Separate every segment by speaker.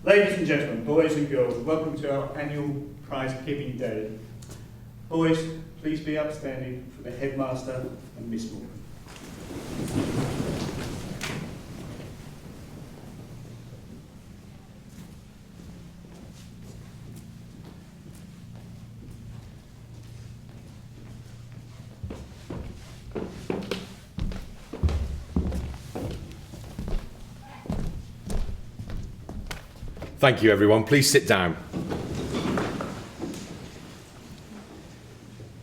Speaker 1: Ladies and gentlemen, boys and girls, welcome to our annual prize giving day. Boys, please be upstanding for the headmaster and Miss Morgan.
Speaker 2: Thank you, everyone. Please sit down.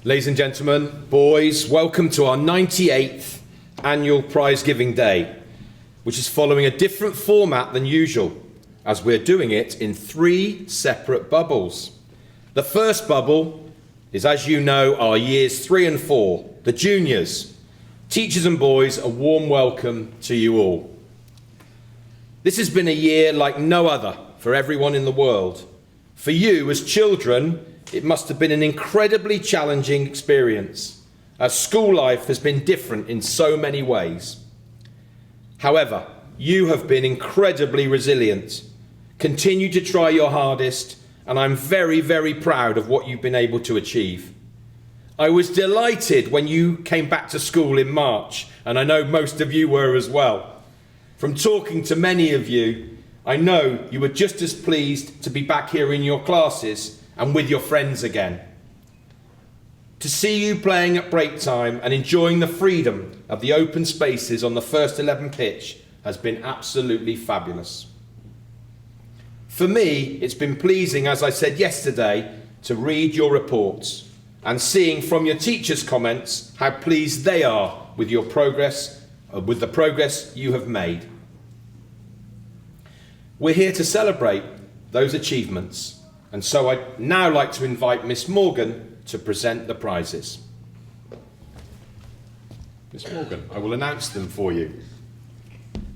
Speaker 2: Ladies and gentlemen, boys, welcome to our 98th annual prize giving day, which is following a different format than usual, as we're doing it in 3 separate bubbles. The first bubble is, as you know, our years 3 and 4, the juniors. Teachers and boys, a warm welcome to you all. This has been a year like no other for everyone in the world. For you, as children, it must have been an incredibly challenging experience, as school life has been different in so many ways. However, you have been incredibly resilient. Continue to try your hardest, and I'm very, very proud of what you've been able to achieve. I was delighted when you came back to school in March, and I know most of you were as well. From talking to many of you, I know you were just as pleased to be back here in your classes and with your friends again. To see you playing at break time and enjoying the freedom of the open spaces on the first 11 pitch has been absolutely fabulous. For me, it's been pleasing, as I said yesterday, to read your reports and seeing from your teachers' comments how pleased they are with your progress, with the progress you have made. We're here to celebrate those achievements, and so I'd now like to invite Miss Morgan to present the prizes. Miss Morgan, I will announce them for you.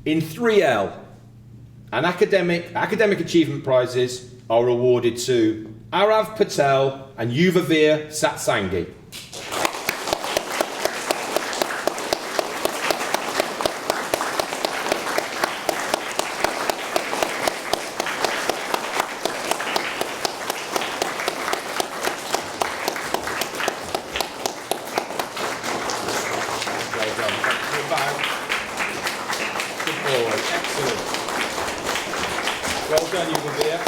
Speaker 2: In 3L, academic achievement prizes are awarded to Arav Patel and Yuvavir Satsangi. Well done, Yuvavir.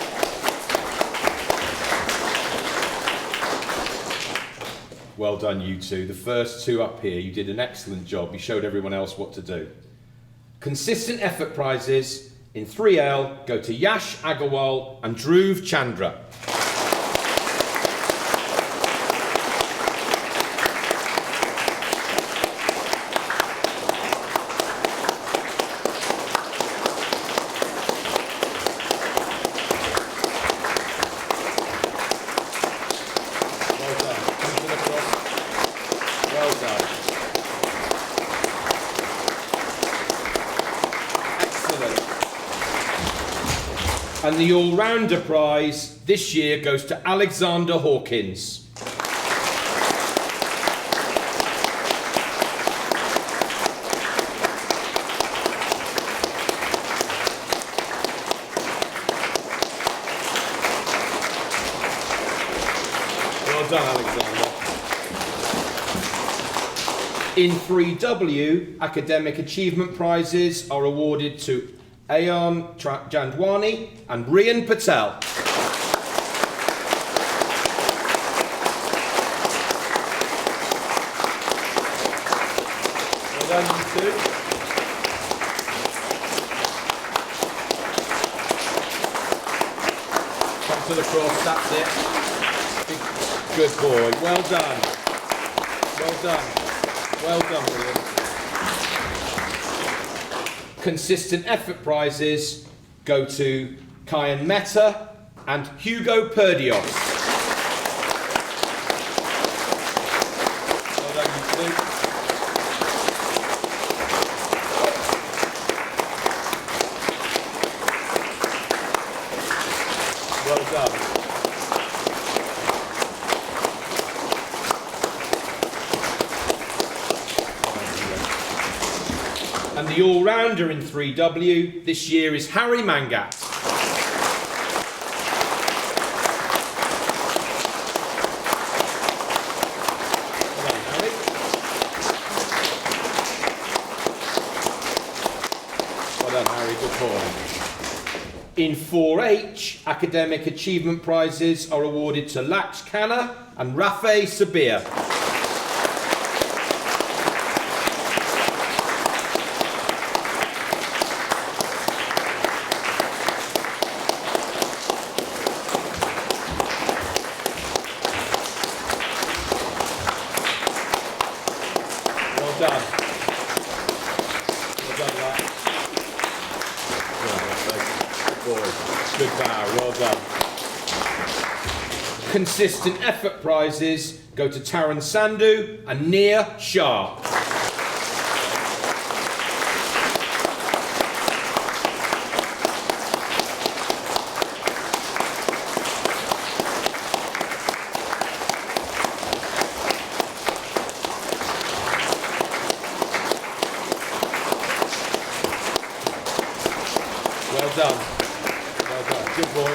Speaker 2: Well done, you two. The first 2 up here, you did an excellent job. You showed everyone else what to do. Consistent effort prizes in 3L go to Yash Agarwal and Dhruv Chandra. And the all-rounder prize this year goes to Alexander Hawkins. Well done, Alexander. In 3W, academic achievement prizes are awarded to Ayan Jandwani and Rian Patel. Well done, you two. Come to the cross, that's it. Good boy, well done. Well done. Well done, Rian. Consistent effort prizes go to Kyan Mehta and Hugo Perdios. Well done, you two. Well done. And the all-rounder in 3W this year is Harry Mangat. boy. In 4H, academic achievement prizes are awarded to Lax Khanna and Rafe Sabir. Well done. Well done, lad. Good boy. Good bow. Well done. Consistent effort prizes go to Taran Sandhu and Nia Shah. Well done. Well done. Good boy.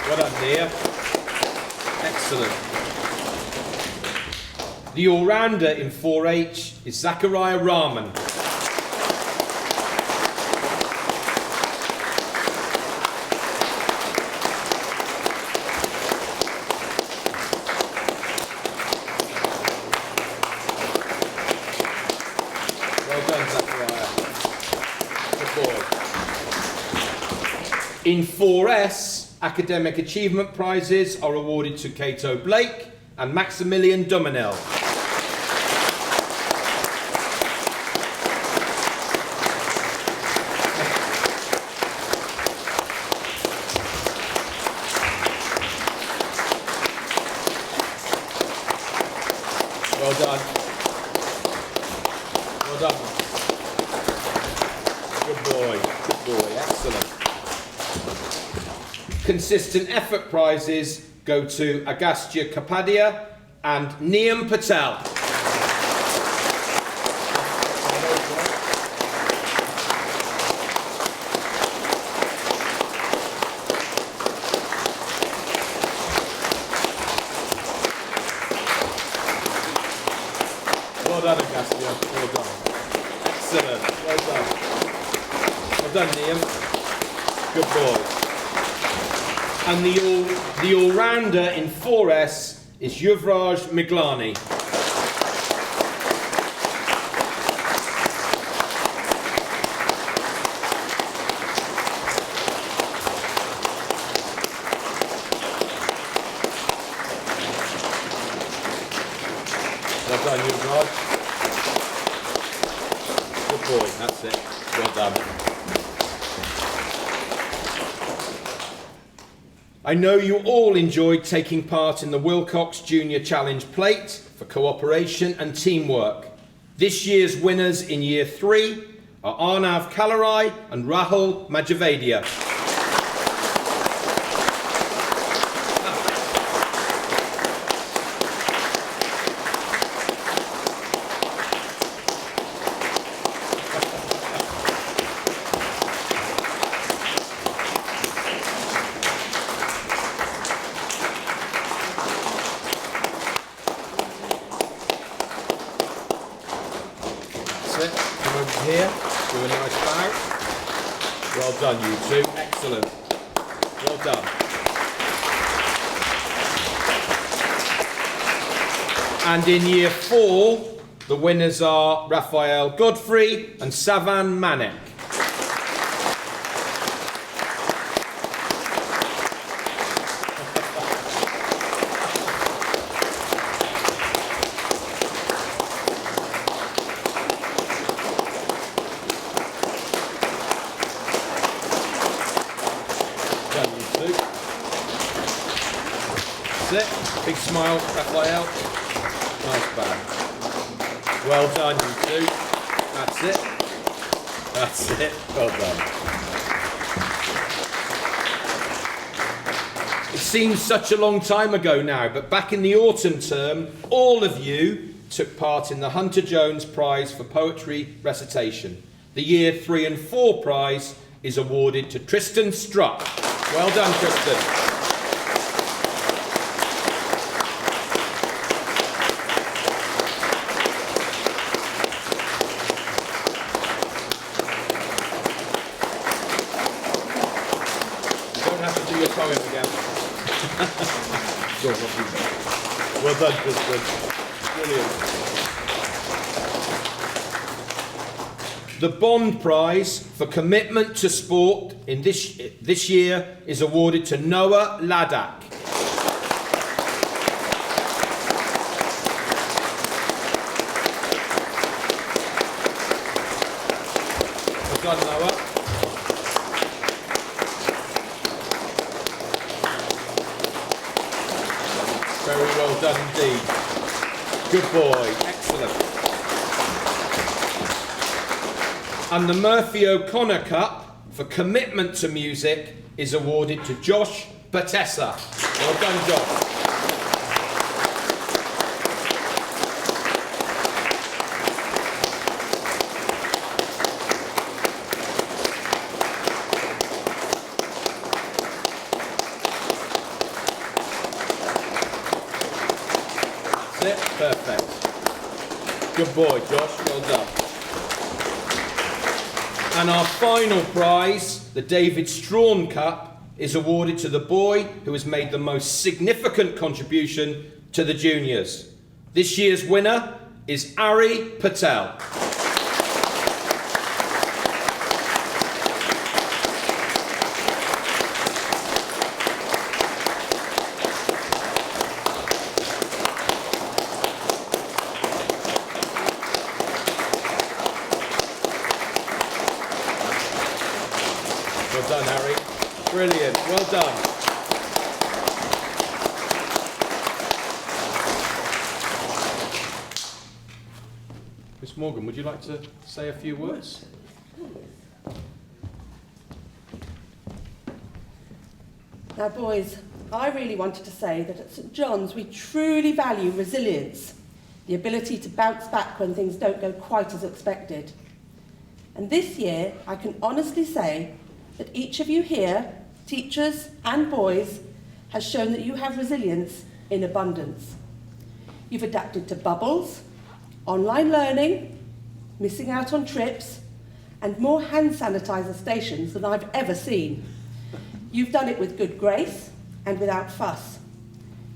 Speaker 2: Well done, Nia. Excellent. The all-rounder in 4H is Zachariah Rahman. Well done, Zachariah. Good boy. In 4S, academic achievement prizes are awarded to Cato Blake and Maximilian Duminel. Well done. Well done. Good boy. Good boy. Excellent. Consistent effort prizes go to Agastya Kapadia and Niyam Patel. Well done, Agastya. Well done. Excellent. Well done. Well done, Niyam. Good boy. And the all-rounder in 4S is Yuvraj Miglani. Well done, Yuvraj. Good boy, that's it. Well done. I know you all enjoyed taking part in the Wilcox Junior Challenge Plate for cooperation and teamwork. This year's winners in Year 3 are Arnav Kalarai and Rahul Majavadia. Come over here, do a nice bow. Well done, you two. Excellent. Well done. And in Year 4, the winners are Raphael Godfrey and Savan Manek. That's it. Big smile, Raphael. Nice bow. Well done, you two. That's it. That's it. Well done. It seems such a long time ago now, but back in the autumn term, all of you took part in the Hunter Jones Prize for Poetry Recitation. The Year 3 and 4 prize is awarded to Tristan Struck. Well done, Tristan. done, Kristen. Brilliant. The Bond Prize for commitment to sport in this year is awarded to Noah Laddak. Well done, Noah. Very well done indeed. Good boy. Excellent. And the Murphy O'Connor Cup for commitment to music is awarded to Josh Batessa. Well done, Josh. That's it. Perfect. Good boy, Josh. Well done. And our final prize, the David Strawn Cup, is awarded to the boy who has made the most significant contribution to the juniors. This year's winner is Ari Patel. Well done, Harry. Brilliant. Well done. Miss Morgan, would you like to say a few words?
Speaker 3: Now, boys, I really wanted to say that at St John's we truly value resilience, the ability to bounce back when things don't go quite as expected. And this year, I can honestly say that each of you here, teachers and boys, has shown that you have resilience in abundance. You've adapted to bubbles, online learning, missing out on trips, and more hand sanitizer stations than I've ever seen. You've done it with good grace and without fuss.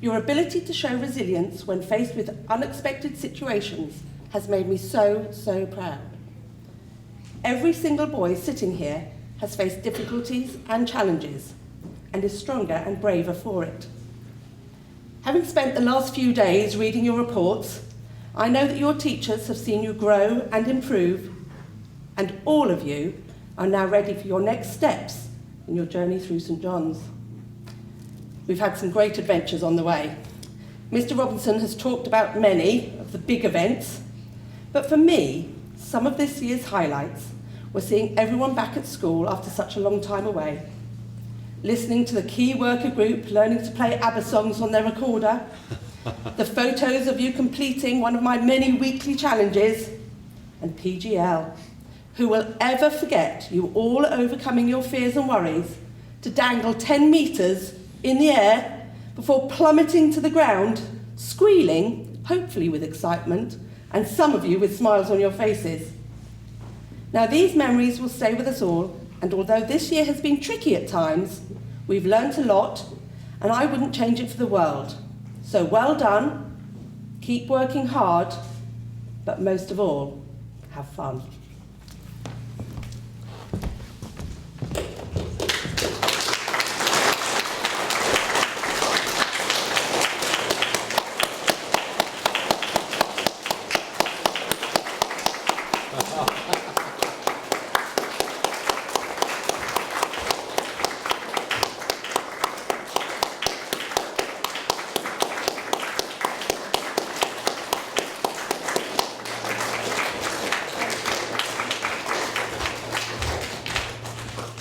Speaker 3: Your ability to show resilience when faced with unexpected situations has made me so, so proud. Every single boy sitting here has faced difficulties and challenges and is stronger and braver for it. Having spent the last few days reading your reports, I know that your teachers have seen you grow and improve, and all of you are now ready for your next steps in your journey through St John's. We've had some great adventures on the way. Mr Robinson has talked about many of the big events, but for me, some of this year's highlights were seeing everyone back at school after such a long time away, listening to the key worker group learning to play ABBA songs on their recorder, the photos of you completing one of my many weekly challenges, and PGL, who will ever forget you all overcoming your fears and worries to dangle 10 metres in the air before plummeting to the ground, squealing, hopefully with excitement, and some of you with smiles on your faces. Now, these memories will stay with us all, and although this year has been tricky at times, we've learnt a lot, and I wouldn't change it for the world. So well done, keep working hard, but most of all, have fun.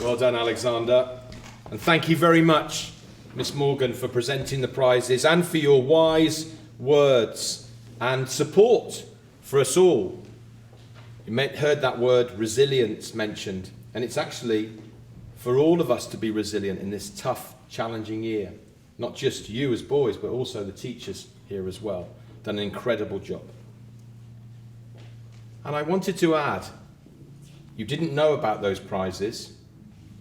Speaker 2: Well done, Alexander. And thank you very much, Miss Morgan, for presenting the prizes and for your wise words and support for us all. You heard that word resilience mentioned, and it's actually for all of us to be resilient in this tough, challenging year. Not just you as boys, but also the teachers here as well. Done an incredible job. And I wanted to add, you didn't know about those prizes,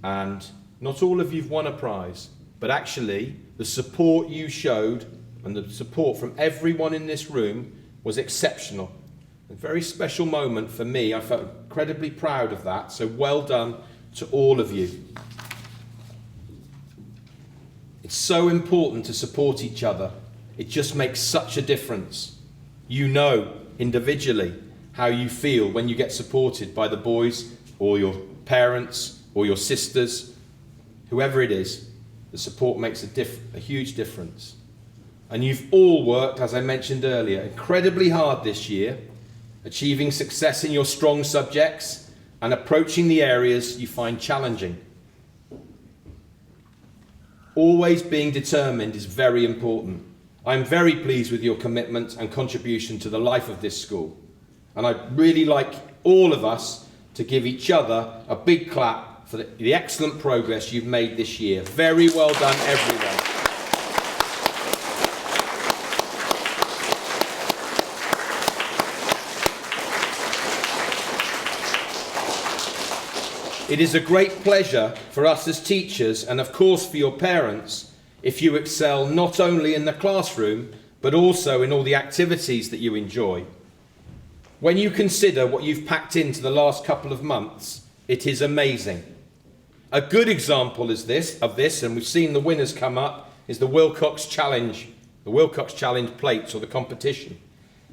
Speaker 2: and not all of you've won a prize, but actually the support you showed and the support from everyone in this room was exceptional. A very special moment for me. I felt incredibly proud of that, so well done to all of you. It's so important to support each other. It just makes such a difference. You know individually how you feel when you get supported by the boys or your parents or your sisters, whoever it is. The support makes a huge difference. And you've all worked, as I mentioned earlier, incredibly hard this year, achieving success in your strong subjects and approaching the areas you find challenging. Always being determined is very important. I'm very pleased with your commitment and contribution to the life of this school. And I'd really like all of us to give each other a big clap for the excellent progress you've made this year. Very well done, everyone. It is a great pleasure for us as teachers, and of course for your parents, if you excel not only in the classroom, but also in all the activities that you enjoy. When you consider what you've packed into the last couple of months, it is amazing. A good example of this, and we've seen the winners come up, is the Wilcox Challenge, plates, or the competition,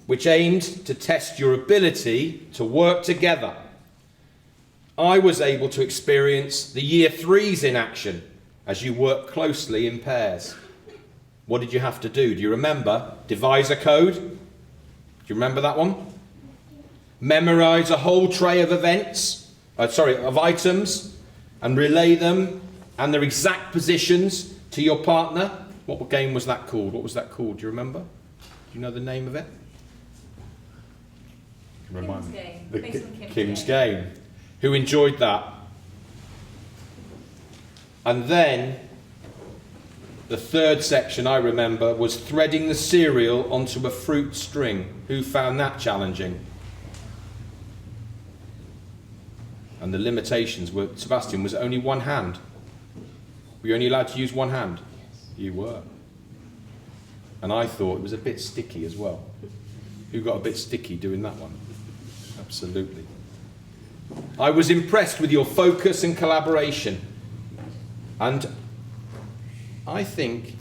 Speaker 2: which aimed to test your ability to work together. I was able to experience the Year 3s in action as you work closely in pairs. What did you have to do? Do you remember? Devise a code. Do you remember that one? Memorise a whole tray of items, and relay them and their exact positions to your partner. What game was that called? What was that called? Do you remember? Do you know the name of it?
Speaker 4: Kim's Game. Based on
Speaker 2: Kim's Game. Who enjoyed that? And then the third section I remember was threading the cereal onto a fruit string. Who found that challenging? And the limitations were, Sebastian, was only one hand. Were you only allowed to use one hand? Yes. You were. And I thought it was a bit sticky as well. Who got a bit sticky doing that one? Absolutely. I was impressed with your focus and collaboration. And I think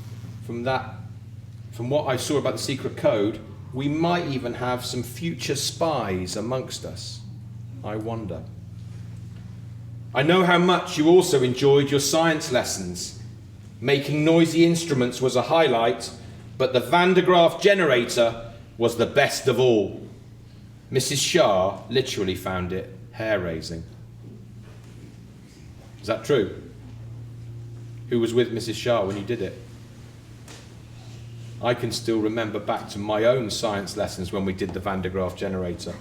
Speaker 2: from what I saw about the secret code, we might even have some future spies amongst us. I wonder. I know how much you also enjoyed your science lessons. Making noisy instruments was a highlight, but the Van de Graaff generator was the best of all. Mrs. Shah literally found it hair-raising. Is that true? Who was with Mrs. Shah when you did it? I can still remember back to my own science lessons when we did the Van de Graaff generator.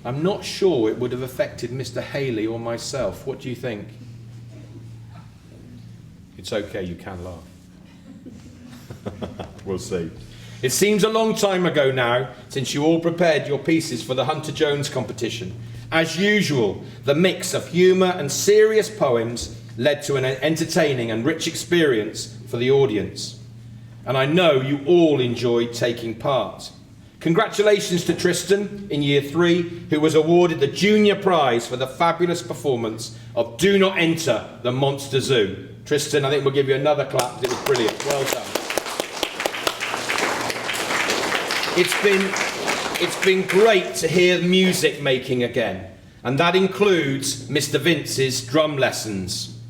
Speaker 2: I'm not sure it would have affected Mr. Haley or myself. What do you think? It's okay, you can laugh. We'll see. It seems a long time ago now since you all prepared your pieces for the Hunter Jones competition. As usual, the mix of humour and serious poems led to an entertaining and rich experience for the audience. And I know you all enjoyed taking part. Congratulations to Tristan in Year 3, who was awarded the Junior Prize for the fabulous performance of Do Not Enter the Monster Zoo. Tristan, I think we'll give you another clap because it was brilliant. Well done. It's been great to hear music making again, and that includes Mr. Vince's drum lessons.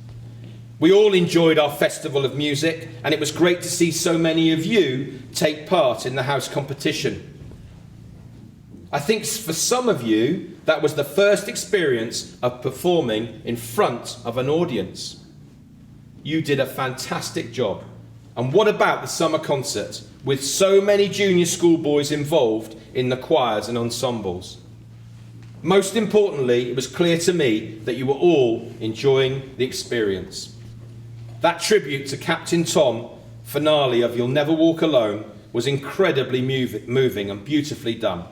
Speaker 2: We all enjoyed our Festival of Music, and it was great to see so many of you take part in the house competition. I think for some of you, that was the first experience of performing in front of an audience. You did a fantastic job. And what about the summer concert, with so many junior school boys involved in the choirs and ensembles? Most importantly, it was clear to me that you were all enjoying the experience. That tribute to Captain Tom finale of You'll Never Walk Alone was incredibly moving and beautifully done.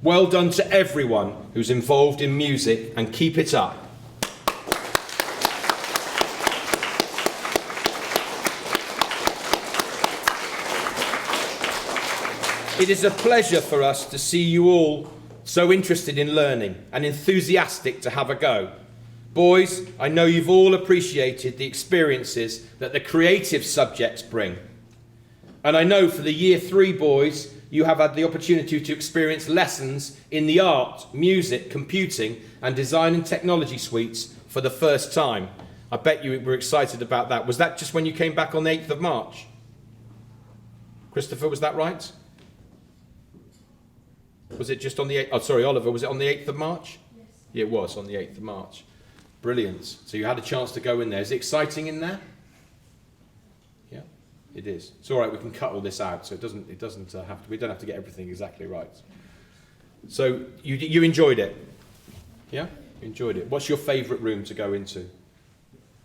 Speaker 2: Well done to everyone who's involved in music, and keep it up. It is a pleasure for us to see you all so interested in learning and enthusiastic to have a go. Boys, I know you've all appreciated the experiences that the creative subjects bring. And I know for the Year 3 boys, you have had the opportunity to experience lessons in the art, music, computing and design and technology suites for the first time. I bet you were excited about that. Was that just when you came back on the 8th of March? Christopher, was that right? Was it just on the 8th? Oh, sorry, Oliver, was it on the 8th of March? Yes. Yeah, it was on the 8th of March. Brilliant. So you had a chance to go in there. Is it exciting in there? Yeah, it is. It's all right, we can cut all this out, so it doesn't have to, we don't have to get everything exactly right. So you enjoyed it? Yeah? You enjoyed it. What's your favourite room to go into, do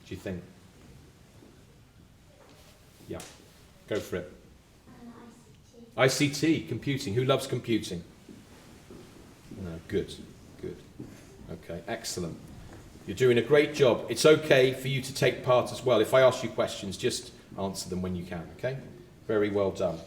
Speaker 2: you think? Yeah, go for it. ICT, computing. Who loves computing? No, good, good. Okay, excellent. You're doing a great job. It's okay for you to take part as well. If I ask you questions, just answer them when you can, okay? Very well done.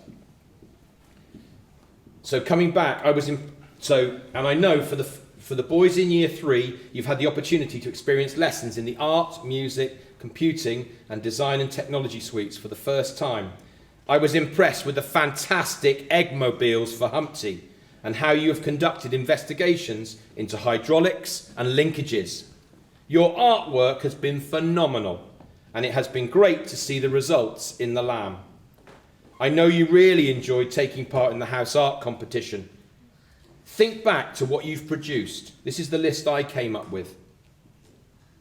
Speaker 2: So coming back, and I know for the boys in Year 3, you've had the opportunity to experience lessons in the art, music, computing and design and technology suites for the first time. I was impressed with the fantastic Eggmobiles for Humpty and how you have conducted investigations into hydraulics and linkages. Your artwork has been phenomenal, and it has been great to see the results in the Lamb. I know you really enjoyed taking part in the house art competition. Think back to what you've produced. This is the list I came up with.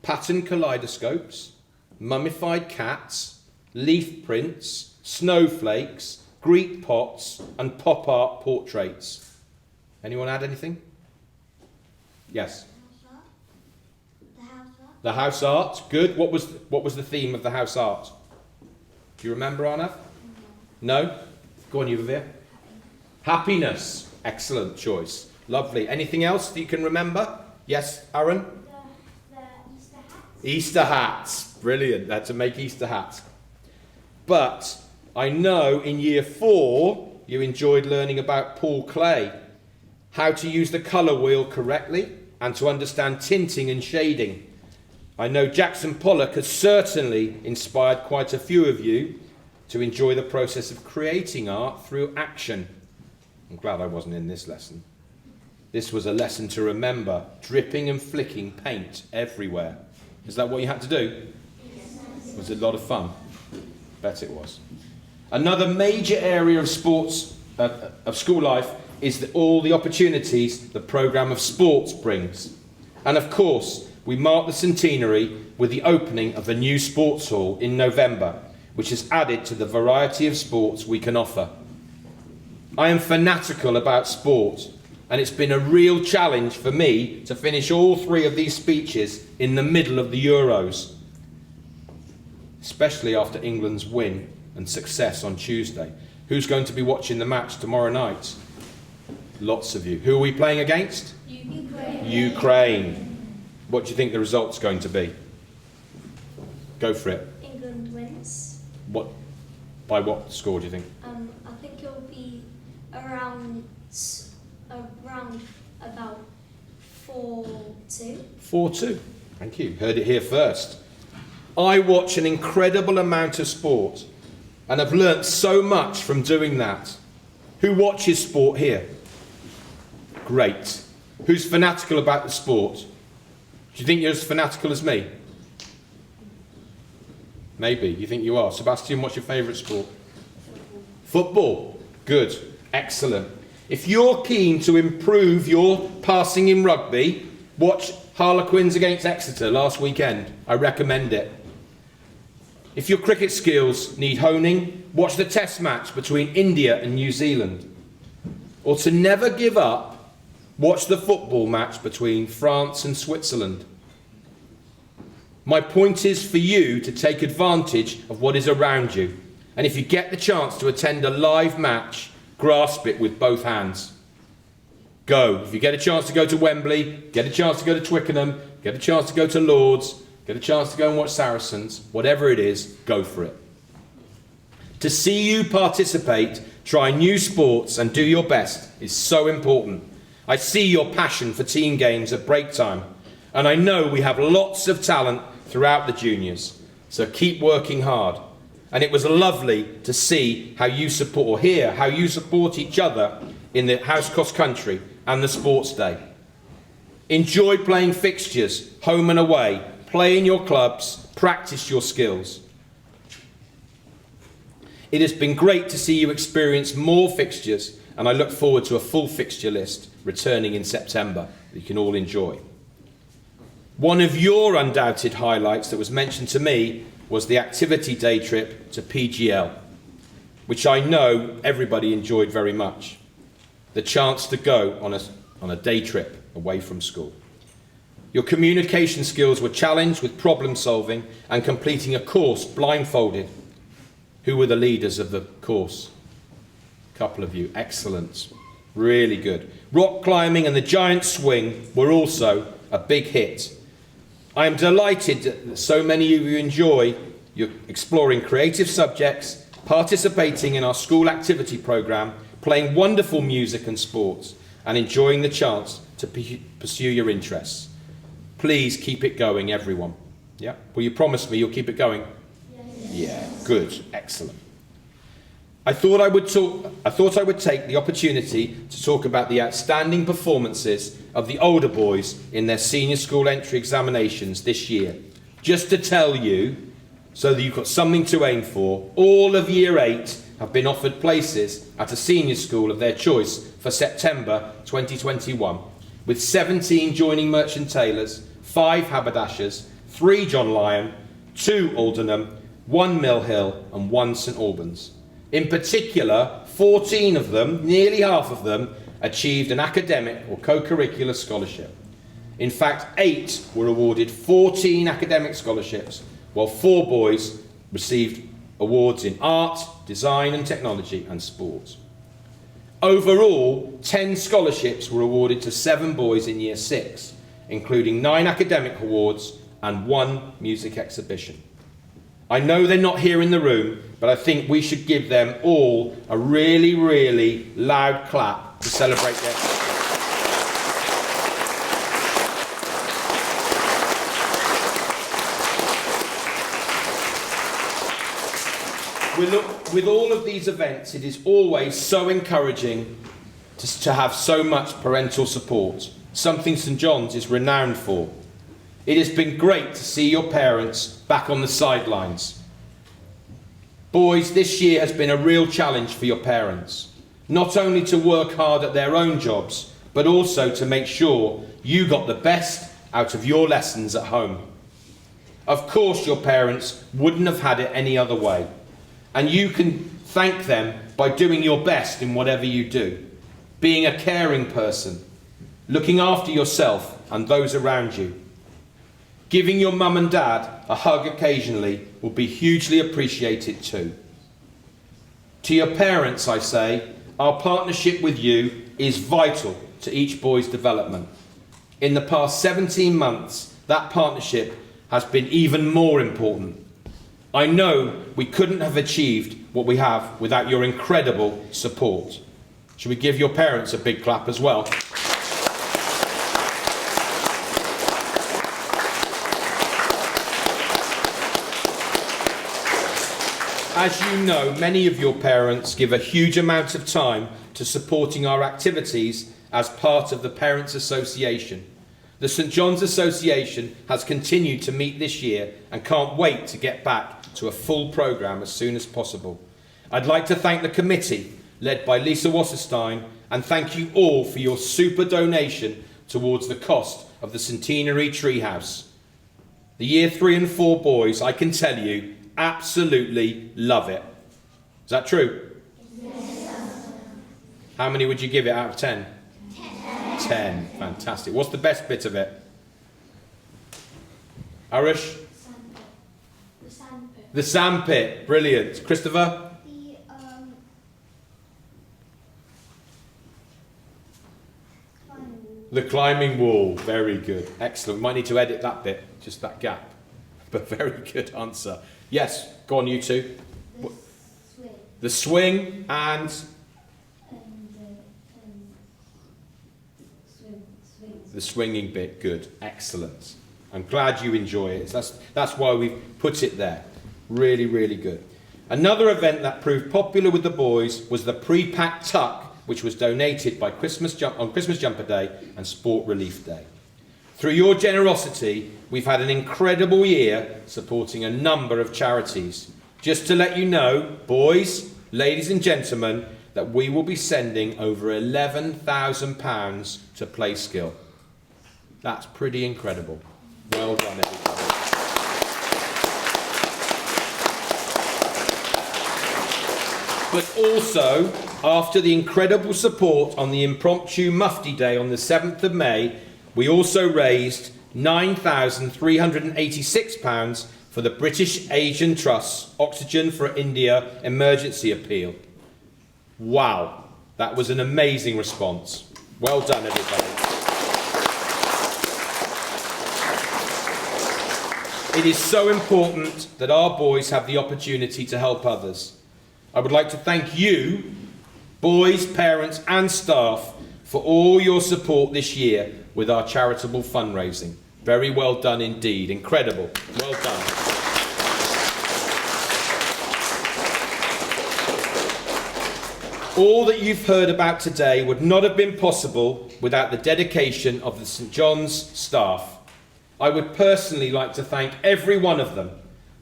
Speaker 2: Pattern kaleidoscopes, mummified cats, leaf prints, snowflakes, Greek pots, and pop art portraits. Anyone add anything? Yes. The house art, good. What was the theme of the house art? Do you remember, Arnav? No? Go on, Yuvavir. Happiness. Excellent choice. Lovely. Anything else that you can remember? Yes, Aaron?
Speaker 5: The Easter hats.
Speaker 2: Easter hats. Brilliant. That's to make Easter hats. But I know in Year 4 you enjoyed learning about Paul Klee, how to use the colour wheel correctly and to understand tinting and shading. I know Jackson Pollock has certainly inspired quite a few of you to enjoy the process of creating art through action. I'm glad I wasn't in this lesson. This was a lesson to remember, dripping and flicking paint everywhere. Is that what you had to do? Yes. Was it a lot of fun? Bet it was. Another major area of sports, of school life, is all the opportunities the programme of sports brings. And of course, we mark the centenary with the opening of a new sports hall in November, which has added to the variety of sports we can offer. I am fanatical about sport, and it's been a real challenge for me to finish all 3 of these speeches in the middle of the Euros, especially after England's win and success on Tuesday. Who's going to be watching the match tomorrow night? Lots of you. Who are we playing against?
Speaker 5: Ukraine.
Speaker 2: Ukraine. What do you think the result's going to be? Go for it.
Speaker 5: England wins.
Speaker 2: What? By what score do you think?
Speaker 5: I think it'll be around about 4-2.
Speaker 2: 4-2. Thank you. Heard it here first. I watch an incredible amount of sport and have learnt so much from doing that. Who watches sport here? Great. Who's fanatical about the sport? Do you think you're as fanatical as me? Maybe. You think you are. Sebastian, what's your favourite sport? Football. Good. Excellent. If you're keen to improve your passing in rugby, watch Harlequins against Exeter last weekend. I recommend it. If your cricket skills need honing, watch the test match between India and New Zealand. Or to never give up, watch the football match between France and Switzerland. My point is for you to take advantage of what is around you. And if you get the chance to attend a live match, grasp it with both hands. Go. If you get a chance to go to Wembley, get a chance to go to Twickenham, get a chance to go to Lords, get a chance to go and watch Saracens, whatever it is, go for it. To see you participate try new sports and do your best is so important. I see your passion for team games at break time, and I know we have lots of talent throughout the juniors, so keep working hard. And it was lovely to see how you support, or hear how you support each other in the house cross country and the sports day. Enjoy playing fixtures, home and away, play in your clubs, practice your skills. It has been great to see you experience more fixtures, and I look forward to a full fixture list returning in September that you can all enjoy. One of your undoubted highlights that was mentioned to me was the activity day trip to PGL, which I know everybody enjoyed very much. The chance to go on a day trip away from school. Your communication skills were challenged with problem solving and completing a course blindfolded. Who were the leaders of the course? A couple of you. Excellent. Really good. Rock climbing and the giant swing were also a big hit. I am delighted that so many of you enjoy exploring creative subjects, participating in our school activity programme, playing wonderful music and sports, and enjoying the chance to pursue your interests. Please keep it going, everyone. Yeah? Will you promise me you'll keep it going? Yeah, good, excellent. I thought I would take the opportunity to talk about the outstanding performances of the older boys in their senior school entry examinations this year. Just to tell you, so that you've got something to aim for, all of Year 8 have been offered places at a senior school of their choice for September 2021, with 17 joining Merchant Taylors, 5 Haberdashers, 3 John Lyon, 2 Aldenham, 1 Mill Hill and 1 St Albans. In particular, 14 of them, nearly half of them, achieved an academic or co-curricular scholarship. In fact, 8 were awarded 14 academic scholarships, while 4 boys received awards in art, design and technology and sport. Overall, 10 scholarships were awarded to 7 boys in Year 6, including 9 academic awards and 1 music exhibition. I know they're not here in the room, but I think we should give them all a really, really loud clap to celebrate their... With all of these events, it is always so encouraging to have so much parental support, something St John's is renowned for. It has been great to see your parents back on the sidelines. Boys, this year has been a real challenge for your parents, not only to work hard at their own jobs, but also to make sure you got the best out of your lessons at home. Of course, your parents wouldn't have had it any other way, and you can thank them by doing your best in whatever you do, being a caring person, looking after yourself and those around you. Giving your mum and dad a hug occasionally will be hugely appreciated too. To your parents, I say, our partnership with you is vital to each boy's development. In the past 17 months, that partnership has been even more important. I know we couldn't have achieved what we have without your incredible support. Should we give your parents a big clap as well? As you know, many of your parents give a huge amount of time to supporting our activities as part of the Parents Association. The St John's Association has continued to meet this year and can't wait to get back to a full programme as soon as possible. I'd like to thank the committee, led by Lisa Wasserstein, and thank you all for your super donation towards the cost of the Centenary Treehouse. The Year 3 and 4 boys, I can tell you, absolutely love it. Is that true? Yes. How many would you give it out of 10? 10. Fantastic. What's the best bit of it? Arush?
Speaker 5: The sandpit.
Speaker 2: The sandpit. Brilliant. Christopher? The climbing wall. Very good. Excellent. Might need to edit that bit, just that gap. But very good answer. Yes, go on, you two.
Speaker 5: Swing.
Speaker 2: The swing and The swinging bit, good, excellent. I'm glad you enjoy it. That's why we've put it there. Really, really good. Another event that proved popular with the boys was the pre-packed tuck, which was donated by Christmas Jumper Day and Sport Relief Day. Through your generosity, we've had an incredible year supporting a number of charities. Just to let you know, boys, ladies and gentlemen, that we will be sending over £11,000 to PlaySkill. That's pretty incredible. Well done, everybody. But also, after the incredible support on the impromptu Mufti Day on the 7th of May, we also raised £9,386 for the British Asian Trust's Oxygen for India emergency appeal. Wow, that was an amazing response. Well done, everybody. It is so important that our boys have the opportunity to help others. I would like to thank you, boys, parents and staff, for all your support this year with our charitable fundraising. Very well done indeed. Incredible. Well done. All that you've heard about today would not have been possible without the dedication of the St John's staff. I would personally like to thank every one of them.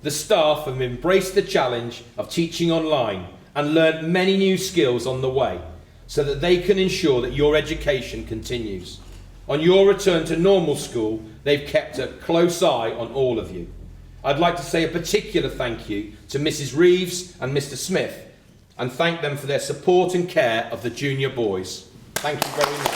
Speaker 2: The staff have embraced the challenge of teaching online and learnt many new skills on the way so that they can ensure that your education continues. On your return to normal school, they've kept a close eye on all of you. I'd like to say a particular thank you to Mrs Reeves and Mr Smith and thank them for their support and care of the junior boys. Thank you very much.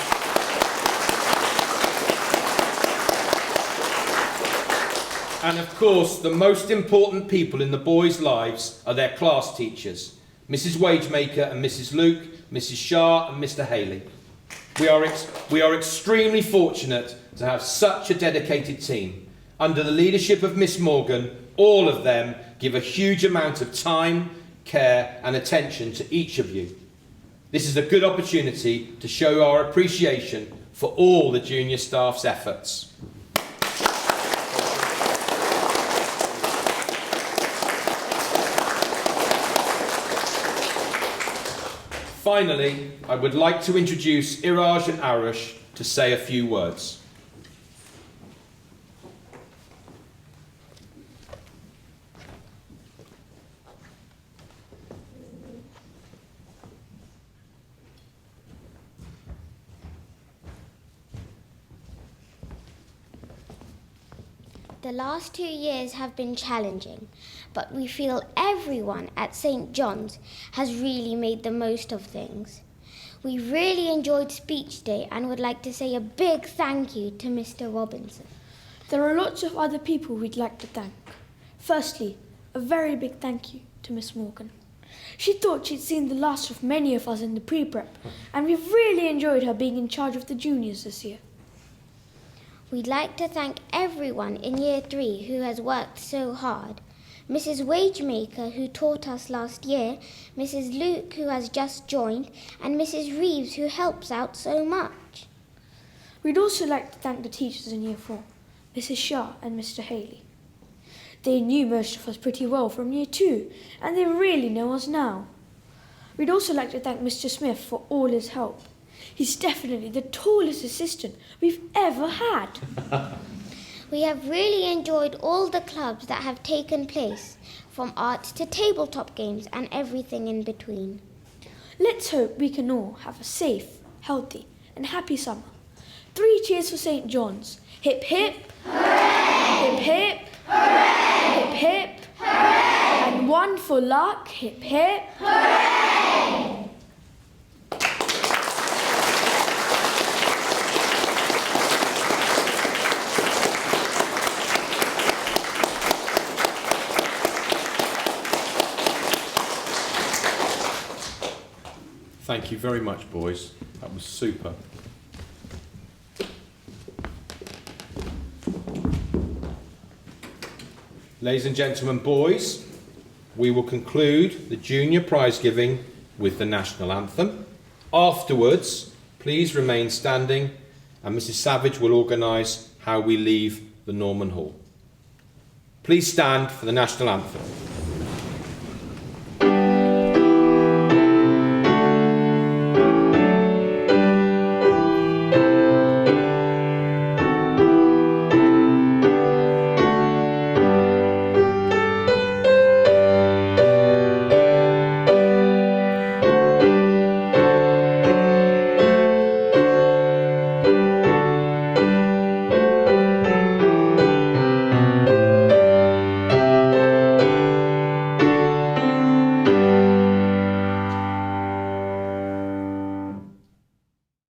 Speaker 2: And of course, the most important people in the boys' lives are their class teachers, Mrs Wagemaker and Mrs Luke, Mrs Shah and Mr Haley. We are extremely fortunate to have such a dedicated team. Under the leadership of Miss Morgan, all of them give a huge amount of time, care and attention to each of you. This is a good opportunity to show our appreciation for all the junior staff's efforts. Finally, I would like to introduce Iraj and Arush to say a few words.
Speaker 5: The last 2 years have been challenging, but we feel everyone at St John's has really made the most of things. We really enjoyed Speech Day and would like to say a big thank you to Mr Robinson.
Speaker 6: There are lots of other people we'd like to thank. Firstly, a very big thank you to Miss Morgan. She thought she'd seen the last of many of us in the pre-prep, and we've really enjoyed her being in charge of the juniors this year.
Speaker 5: We'd like to thank everyone in Year 3 who has worked so hard. Mrs Wagemaker, who taught us last year, Mrs Luke, who has just joined, and Mrs Reeves, who helps out so much.
Speaker 6: We'd also like to thank the teachers in Year 4, Mrs Shah and Mr Haley. They knew most of us pretty well from Year 2, and they really know us now. We'd also like to thank Mr Smith for all his help. He's definitely the tallest assistant we've ever had.
Speaker 5: We have really enjoyed all the clubs that have taken place, from art to tabletop games and everything in between.
Speaker 6: Let's hope we can all have a safe, healthy and happy summer. 3 cheers for St John's. Hip hip, hooray! Hip hip, hooray! Hip hip, hooray! And 1 for luck. Hip hip, hooray!
Speaker 2: Thank you very much, boys. That was super. Ladies and gentlemen, boys, we will conclude the junior prize giving with the national anthem. Afterwards, please remain standing and Mrs Savage will organise how we leave the Norman Hall. Please stand for the national anthem.